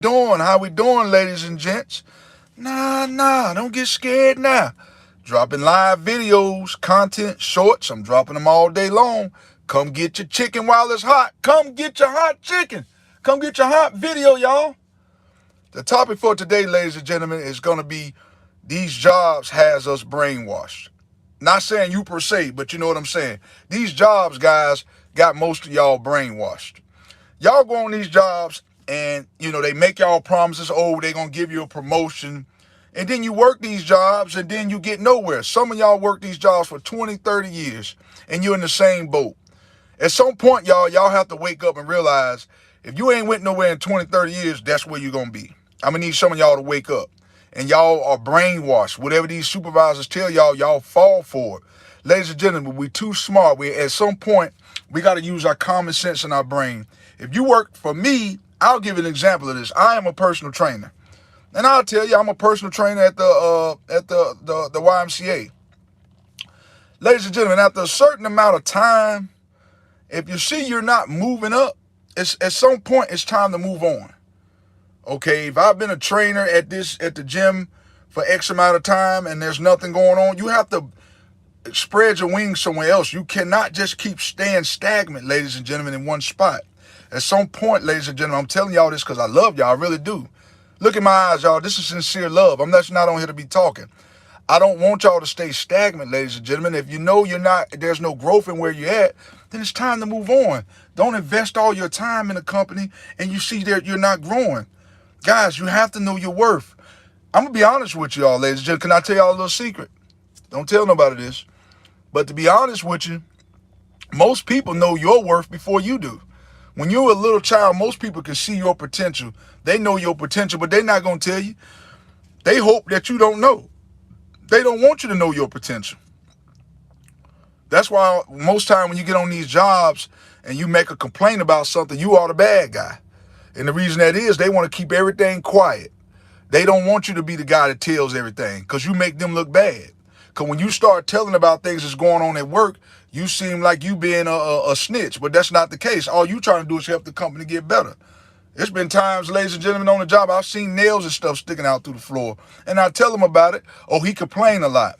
doing? How we doing, ladies and gents? Nah, don't get scared now. Dropping live videos, content, shorts. I'm dropping them all day long. Come get your chicken while it's hot. Come get your hot chicken. Come get your hot video, y'all. The topic for today, ladies and gentlemen, is going to be these jobs has us brainwashed. Not saying you per se, but you know what I'm saying. These jobs, guys, got most of y'all brainwashed. Y'all go on these jobs and, they make y'all promises. Oh, they're going to give you a promotion. And then you work these jobs and then you get nowhere. Some of y'all work these jobs for 20, 30 years and you're in the same boat. At some point, y'all have to wake up and realize if you ain't went nowhere in 20, 30 years, that's where you're going to be. I'm going to need some of y'all to wake up. And y'all are brainwashed. Whatever these supervisors tell y'all fall for it. Ladies and gentlemen, we too smart. At some point, we got to use our common sense in our brain. If you work for me, I'll give you an example of this. I am a personal trainer. And I'll tell you, I'm a personal trainer at the YMCA. Ladies and gentlemen, after a certain amount of time, if you see you're not moving up, at some point it's time to move on. Okay, if I've been a trainer at the gym for X amount of time and there's nothing going on, you have to spread your wings somewhere else. You cannot just keep staying stagnant, ladies and gentlemen, in one spot. At some point, ladies and gentlemen, I'm telling y'all this because I love y'all, I really do. Look in my eyes, y'all. This is sincere love. I'm just not on here to be talking. I don't want y'all to stay stagnant, ladies and gentlemen. If you know there's no growth in where you're at, then it's time to move on. Don't invest all your time in a company and you see that you're not growing. Guys, you have to know your worth. I'm going to be honest with y'all, ladies and gentlemen. Can I tell y'all a little secret? Don't tell nobody this. But to be honest with you, most people know your worth before you do. When you're a little child, most people can see your potential. They know your potential, but they're not going to tell you. They hope that you don't know. They don't want you to know your potential. That's why most time when you get on these jobs and you make a complaint about something, you are the bad guy. And the reason that is they want to keep everything quiet. They don't want you to be the guy that tells everything because you make them look bad. Because when you start telling about things that's going on at work, you seem like you being a snitch, but that's not the case. All you trying to do is help the company get better. There's been times, ladies and gentlemen, on the job, I've seen nails and stuff sticking out through the floor. And I tell them about it. Oh, he complained a lot.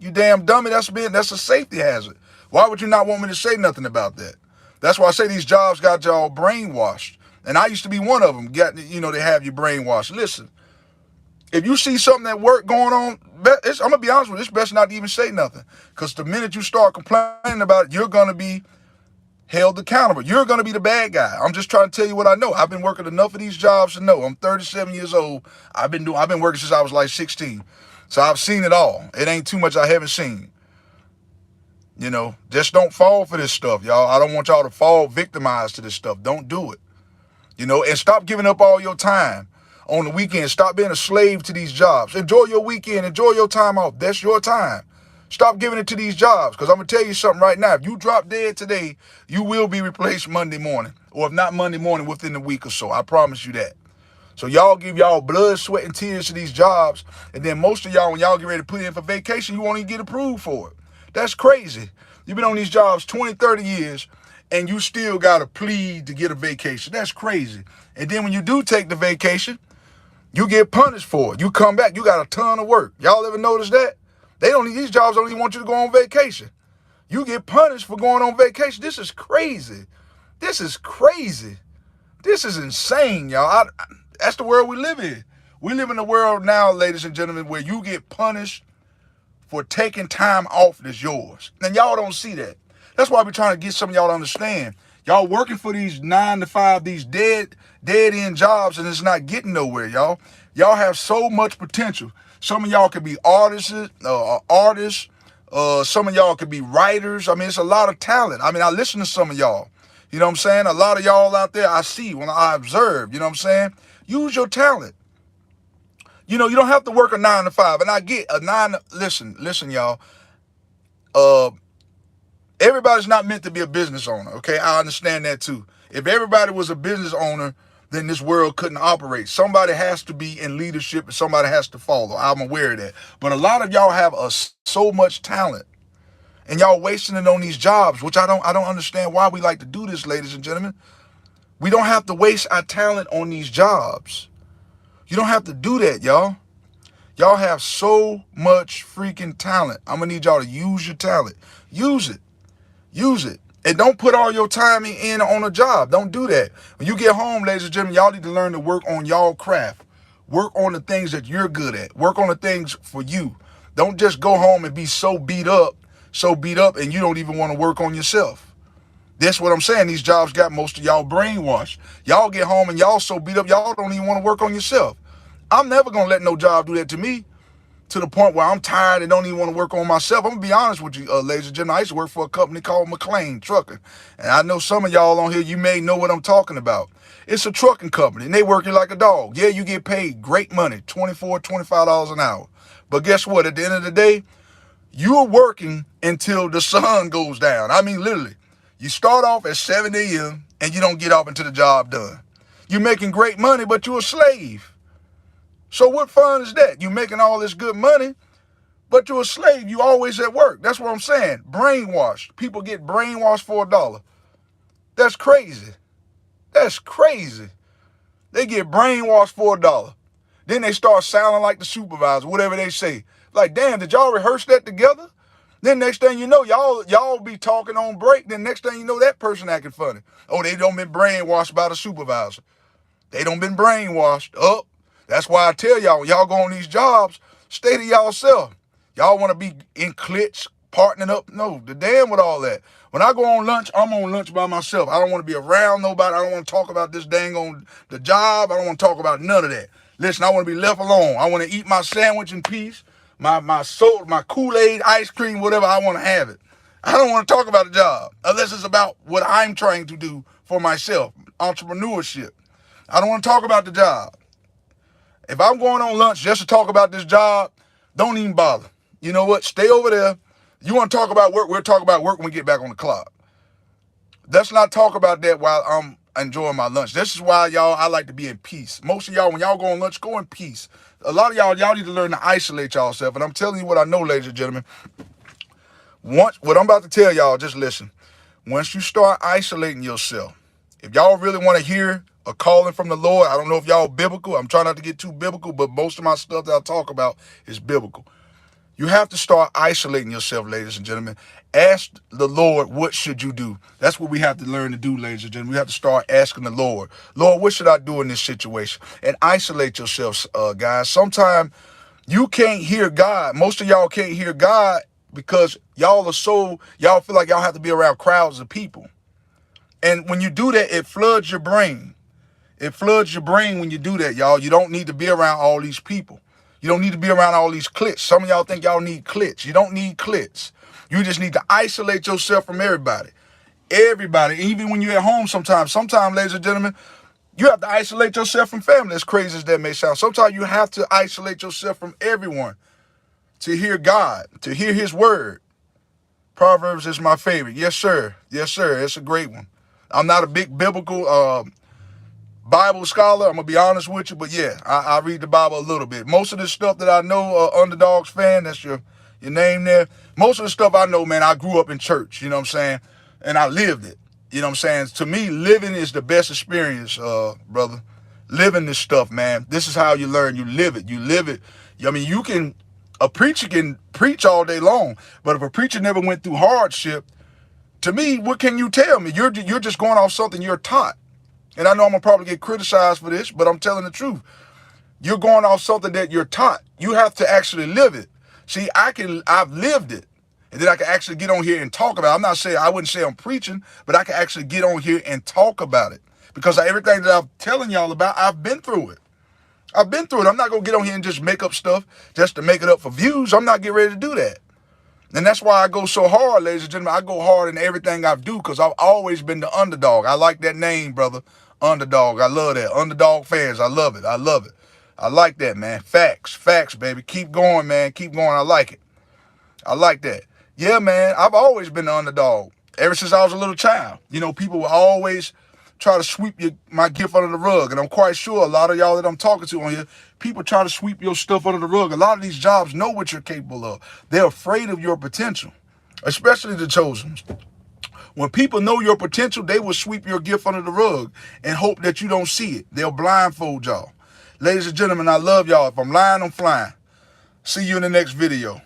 You damn dummy, that's a safety hazard. Why would you not want me to say nothing about that? That's why I say these jobs got y'all brainwashed. And I used to be one of them. They have you brainwashed. Listen, if you see something at work going on, I'm going to be honest with you, it's best not to even say nothing. Because the minute you start complaining about it, you're going to be held accountable. You're going to be the bad guy. I'm just trying to tell you what I know. I've been working enough of these jobs to know. I'm 37 years old. I've been working since I was like 16. So I've seen it all. It ain't too much I haven't seen. Just don't fall for this stuff, y'all. I don't want y'all to fall victimized to this stuff. Don't do it. And stop giving up all your time on the weekend. Stop being a slave to these jobs. Enjoy your weekend. Enjoy your time off. That's your time. Stop giving it to these jobs because I'm going to tell you something right now. If you drop dead today, you will be replaced Monday morning. Or if not Monday morning, within a week or so. I promise you that. So y'all give y'all blood, sweat, and tears to these jobs. And then most of y'all, when y'all get ready to put in for vacation, you won't even get approved for it. That's crazy. You've been on these jobs 20, 30 years, and you still got to plead to get a vacation. That's crazy. And then when you do take the vacation, you get punished for it. You come back, you got a ton of work. Y'all ever notice that? These jobs don't even want you to go on vacation. You get punished for going on vacation. This is crazy. This is crazy. This is insane, y'all. That's the world we live in. We live in a world now, ladies and gentlemen, where you get punished for taking time off that's yours. And y'all don't see that. That's why we're trying to get some of y'all to understand. Y'all working for these 9 to 5, these dead end jobs, and it's not getting nowhere, y'all. Y'all have so much potential. Some of y'all could be artists. Some of y'all could be writers. I mean, it's a lot of talent. I mean, I listen to some of y'all. You know what I'm saying? A lot of y'all out there I see when I observe. You know what I'm saying? Use your talent. You don't have to work a 9 to 5. And I get a 9. Listen, y'all. Everybody's not meant to be a business owner. Okay, I understand that too. If everybody was a business owner, then this world couldn't operate. Somebody has to be in leadership and somebody has to follow. I'm aware of that. But a lot of y'all have so much talent and y'all wasting it on these jobs, which I don't understand why we like to do this, ladies and gentlemen. We don't have to waste our talent on these jobs. You don't have to do that, y'all. Y'all have so much freaking talent. I'm going to need y'all to use your talent. Use it. Use it. And don't put all your time in on a job. Don't do that. When you get home, ladies and gentlemen, y'all need to learn to work on y'all craft. Work on the things that you're good at. Work on the things for you. Don't just go home and be so beat up, and you don't even want to work on yourself. That's what I'm saying. These jobs got most of y'all brainwashed. Y'all get home and y'all so beat up, y'all don't even want to work on yourself. I'm never going to let no job do that to me, to the point where I'm tired and don't even want to work on myself. I'm going to be honest with you, ladies and gentlemen. I used to work for a company called McLean Trucking. And I know some of y'all on here, you may know what I'm talking about. It's a trucking company, and they work you like a dog. Yeah, you get paid great money, $24, $25 an hour. But guess what? At the end of the day, you're working until the sun goes down. I mean, literally. You start off at 7 a.m. and you don't get off until the job done. You're making great money, but you're a slave. So what fun is that? You're making all this good money, but you're a slave. You always at work. That's what I'm saying. Brainwashed. People get brainwashed for $1. That's crazy. That's crazy. They get brainwashed for $1. Then they start sounding like the supervisor, whatever they say. Like, damn, did y'all rehearse that together? Then next thing you know, y'all be talking on break. Then next thing you know, that person acting funny. Oh, they don't been brainwashed by the supervisor. They don't been brainwashed. Up. That's why I tell y'all, when y'all go on these jobs, stay to y'allself. Y'all want to be in cliques, partnering up. No, the damn with all that. When I go on lunch, I'm on lunch by myself. I don't want to be around nobody. I don't want to talk about this dang on the job. I don't want to talk about none of that. Listen, I want to be left alone. I want to eat my sandwich in peace, my soda, my Kool-Aid, ice cream, whatever. I want to have it. I don't want to talk about the job unless it's about what I'm trying to do for myself, entrepreneurship. I don't want to talk about the job. If I'm going on lunch just to talk about this job, don't even bother. You know what? Stay over there. You want to talk about work? We'll talk about work when we get back on the clock. Let's not talk about that while I'm enjoying my lunch. This is why, y'all, I like to be in peace. Most of y'all, when y'all go on lunch, go in peace. A lot of y'all need to learn to isolate yourself. And I'm telling you what I know, ladies and gentlemen. What I'm about to tell y'all, just listen. Once you start isolating yourself, if y'all really want to hear a calling from the Lord, I don't know if y'all biblical. I'm trying not to get too biblical, but most of my stuff that I talk about is biblical. You have to start isolating yourself, ladies and gentlemen. Ask the Lord, what should you do? That's what we have to learn to do, ladies and gentlemen. We have to start asking the Lord, Lord, what should I do in this situation? And isolate yourselves, guys. Sometimes you can't hear God. Most of y'all can't hear God because y'all feel like y'all have to be around crowds of people. And when you do that, it floods your brain. It floods your brain when you do that, y'all. You don't need to be around all these people. You don't need to be around all these cliques. Some of y'all think y'all need cliques. You don't need cliques. You just need to isolate yourself from everybody. Everybody. Even when you're at home sometimes, ladies and gentlemen, you have to isolate yourself from family, as crazy as that may sound. Sometimes you have to isolate yourself from everyone to hear God, to hear his word. Proverbs is my favorite. Yes, sir. Yes, sir. It's a great one. I'm not a big biblical Bible scholar, I'm going to be honest with you, but yeah, I read the Bible a little bit. Most of the stuff that I know, Underdogs fan, that's your name there. Most of the stuff I know, man, I grew up in church, you know what I'm saying? And I lived it, you know what I'm saying? To me, living is the best experience, brother. Living this stuff, man. This is how you learn. You live it. You live it. I mean, a preacher can preach all day long, but if a preacher never went through hardship, to me, what can you tell me? You're just going off something you're taught. And I know I'm going to probably get criticized for this, but I'm telling the truth. You're going off something that you're taught. You have to actually live it. See, I've lived it. And then I can actually get on here and talk about it. I wouldn't say I'm preaching, but I can actually get on here and talk about it. Because everything that I'm telling y'all about, I've been through it. I've been through it. I'm not going to get on here and just make up stuff just to make it up for views. I'm not getting ready to do that. And that's why I go so hard, ladies and gentlemen. I go hard in everything I do because I've always been the underdog. I like that name, brother. Underdog. I love that. Underdog fans. I love it. I love it. I like that, man. Facts. Facts, baby. Keep going, man. Keep going. I like it. I like that. Yeah, man. I've always been the underdog. Ever since I was a little child. You know, people will always try to sweep my gift under the rug. And I'm quite sure a lot of y'all that I'm talking to on here, people try to sweep your stuff under the rug. A lot of these jobs know what you're capable of. They're afraid of your potential, especially the chosen ones. When people know your potential, they will sweep your gift under the rug and hope that you don't see it. They'll blindfold y'all. Ladies and gentlemen, I love y'all. If I'm lying, I'm flying. See you in the next video.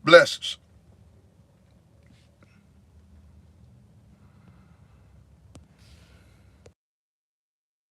Blessings.